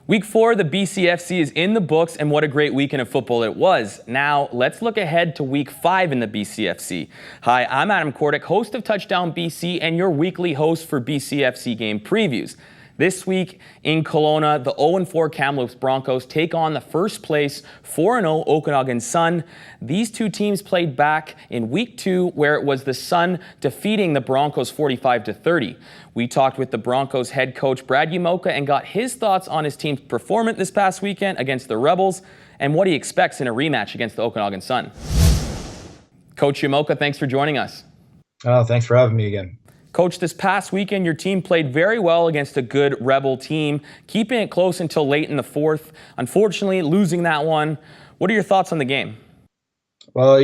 Week 4, the BCFC is in the books, and what a great weekend of football it was. Now, let's look ahead to Week 5 in the BCFC. Hi, I'm Adam Cordick, host of Touchdown BC, and your weekly host for BCFC game previews. This week in Kelowna, the 0-4 Kamloops Broncos take on the first place 4-0 Okanagan Sun. These two teams played back in Week 2, where it was the Sun defeating the Broncos 45-30. We talked with the Broncos head coach Brad Yamaoka and got his thoughts on his team's performance this past weekend against the Rebels and what he expects in a rematch against the Okanagan Sun. Coach Yamaoka, thanks for joining us. Thanks for having me again. Coach, this past weekend, your team played very well against a good Rebel team, keeping it close until late in the fourth. Unfortunately, losing that one. What are your thoughts on the game? Well,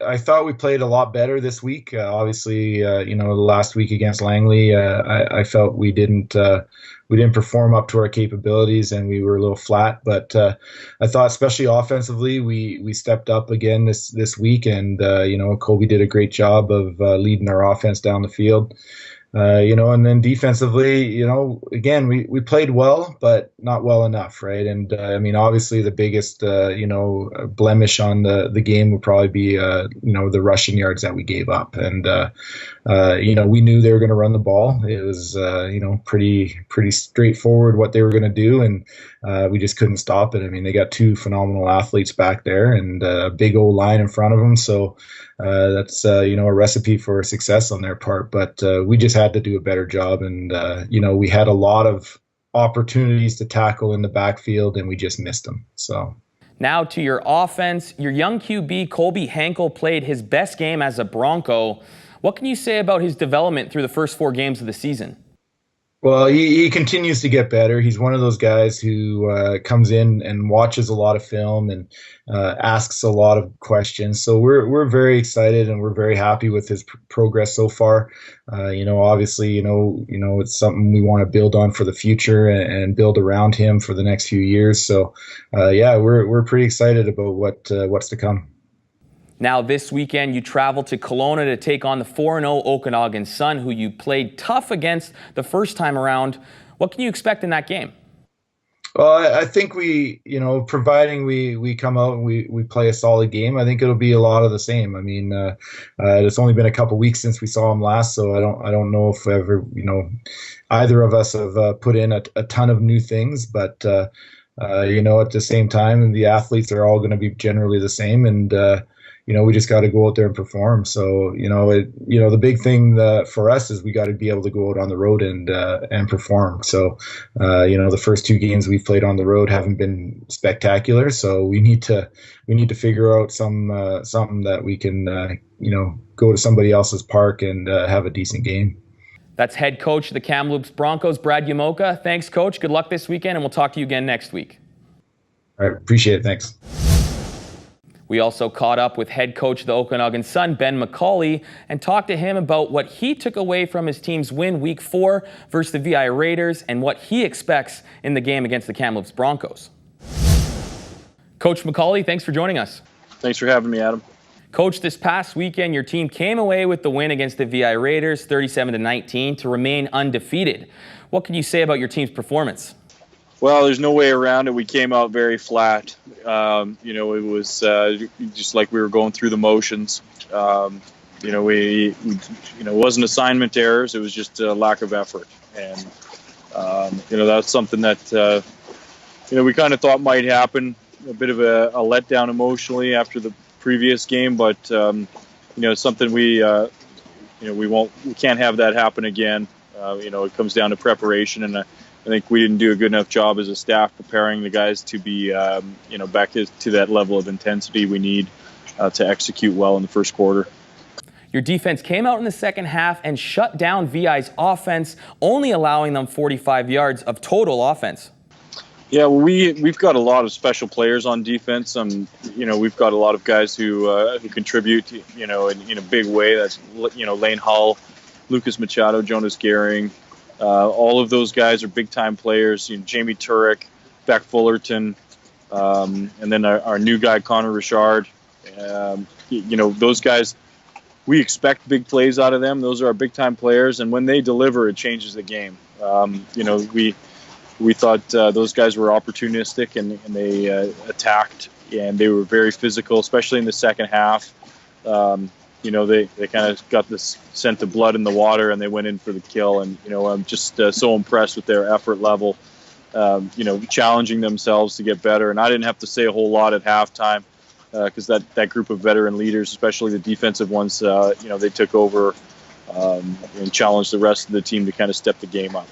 I thought we played a lot better this week. Obviously, the last week against Langley, I felt we didn't perform up to our capabilities and we were a little flat. But I thought, especially offensively, we stepped up again this week, and Colby did a great job of leading our offense down the field. And then defensively, again, we played well, but not well enough, right? And obviously the biggest, blemish on the game would probably be, the rushing yards that we gave up. And, we knew they were going to run the ball. It was, pretty straightforward what they were going to do, and we just couldn't stop it. I mean, they got two phenomenal athletes back there and a big old line in front of them. So that's, a recipe for success on their part. But we just had to do a better job. And, we had a lot of opportunities to tackle in the backfield, and we just missed them. So now to your offense. Your young QB, Colby Hankel, played his best game as a Bronco. What can you say about his development through the first 4 games of the season? Well, he continues to get better. He's one of those guys who comes in and watches a lot of film and asks a lot of questions. So we're very excited and we're very happy with his progress so far. Obviously, it's something we want to build on for the future and build around him for the next few years. So, we're pretty excited about what's to come. Now this weekend, you travel to Kelowna to take on the 4-0 Okanagan Sun, who you played tough against the first time around. What can you expect in that game? Well, I think we, providing we come out and we play a solid game, I think it'll be a lot of the same. I mean, it's only been a couple weeks since we saw him last, so I don't know if ever, either of us have put in a ton of new things, but at the same time, the athletes are all going to be generally the same, and we just got to go out there and perform. So, the big thing for us is we got to be able to go out on the road and perform. So, the first 2 games we've played on the road haven't been spectacular. So we need to figure out something that we can, go to somebody else's park and have a decent game. That's head coach of the Kamloops Broncos, Brad Yamaoka. Thanks, Coach. Good luck this weekend, and we'll talk to you again next week. All right. Appreciate it. Thanks. We also caught up with head coach of the Okanagan Sun, Ben Macauley, and talked to him about what he took away from his team's win Week 4 versus the VI Raiders and what he expects in the game against the Kamloops Broncos. Coach Macauley, thanks for joining us. Thanks for having me, Adam. Coach, this past weekend, your team came away with the win against the VI Raiders, 37-19, to remain undefeated. What can you say about your team's performance? Well, there's no way around it. We came out very flat. It was just like we were going through the motions. It wasn't assignment errors. It was just a lack of effort. And, that's something that, we kind of thought might happen. A bit of a letdown emotionally after the previous game, but, it's something we can't have that happen again. It comes down to preparation, and I think we didn't do a good enough job as a staff preparing the guys to be, back to that level of intensity we need to execute well in the first quarter. Your defense came out in the second half and shut down VI's offense, only allowing them 45 yards of total offense. Yeah, well, we've got a lot of special players on defense. We've got a lot of guys who contribute, in a big way. That's, Lane Hull, Lucas Machado, Jonas Gehring. All of those guys are big-time players. Jamie Turek, Beck Fullerton, and then our new guy, Connor Richard. Those guys we expect big plays out of them. Those are our big-time players, and when they deliver, it changes the game. We thought those guys were opportunistic, and they attacked, and they were very physical, especially in the second half. They kind of got this scent of blood in the water, and they went in for the kill. And I'm just so impressed with their effort level. Challenging themselves to get better. And I didn't have to say a whole lot at halftime because that group of veteran leaders, especially the defensive ones, they took over and challenged the rest of the team to kind of step the game up.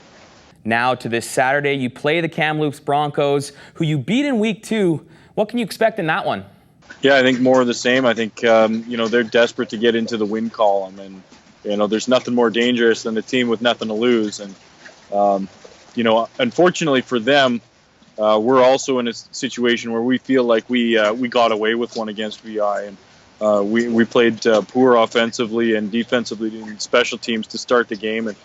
Now to this Saturday, you play the Kamloops Broncos, who you beat in week 2. What can you expect in that one? Yeah, I think more of the same. I think, they're desperate to get into the win column. And, there's nothing more dangerous than a team with nothing to lose. And, unfortunately for them, we're also in a situation where we feel like we got away with one against VI. And we played poor offensively and defensively in special teams to start the game. And,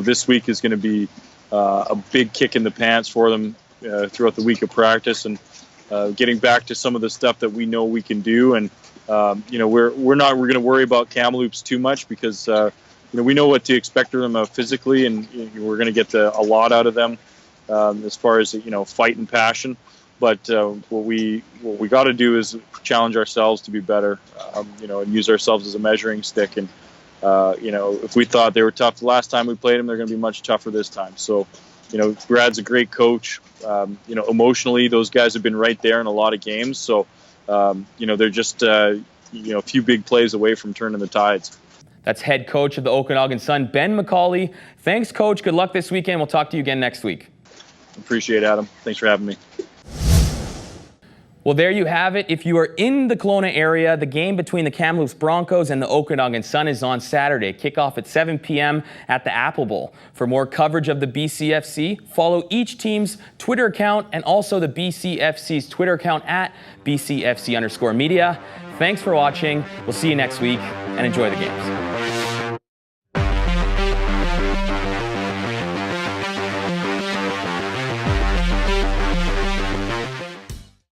this week is going to be a big kick in the pants for them throughout the week of practice and getting back to some of the stuff that we know we can do. And, we're going to worry about Kamloops too much because, we know what to expect of them physically, and we're going to get a lot out of them as far as, fight and passion. But what we got to do is challenge ourselves to be better, and use ourselves as a measuring stick. And, if we thought they were tough the last time we played them, they're going to be much tougher this time. So, Brad's a great coach. Emotionally, those guys have been right there in a lot of games. So, they're just, a few big plays away from turning the tides. That's head coach of the Okanagan Sun, Ben Macauley. Thanks, Coach. Good luck this weekend. We'll talk to you again next week. Appreciate it, Adam. Thanks for having me. Well, there you have it. If you are in the Kelowna area, the game between the Kamloops Broncos and the Okanagan Sun is on Saturday. Kickoff at 7 p.m. at the Apple Bowl. For more coverage of the BCFC, follow each team's Twitter account and also the BCFC's Twitter account at BCFC_media. Thanks for watching. We'll see you next week and enjoy the games.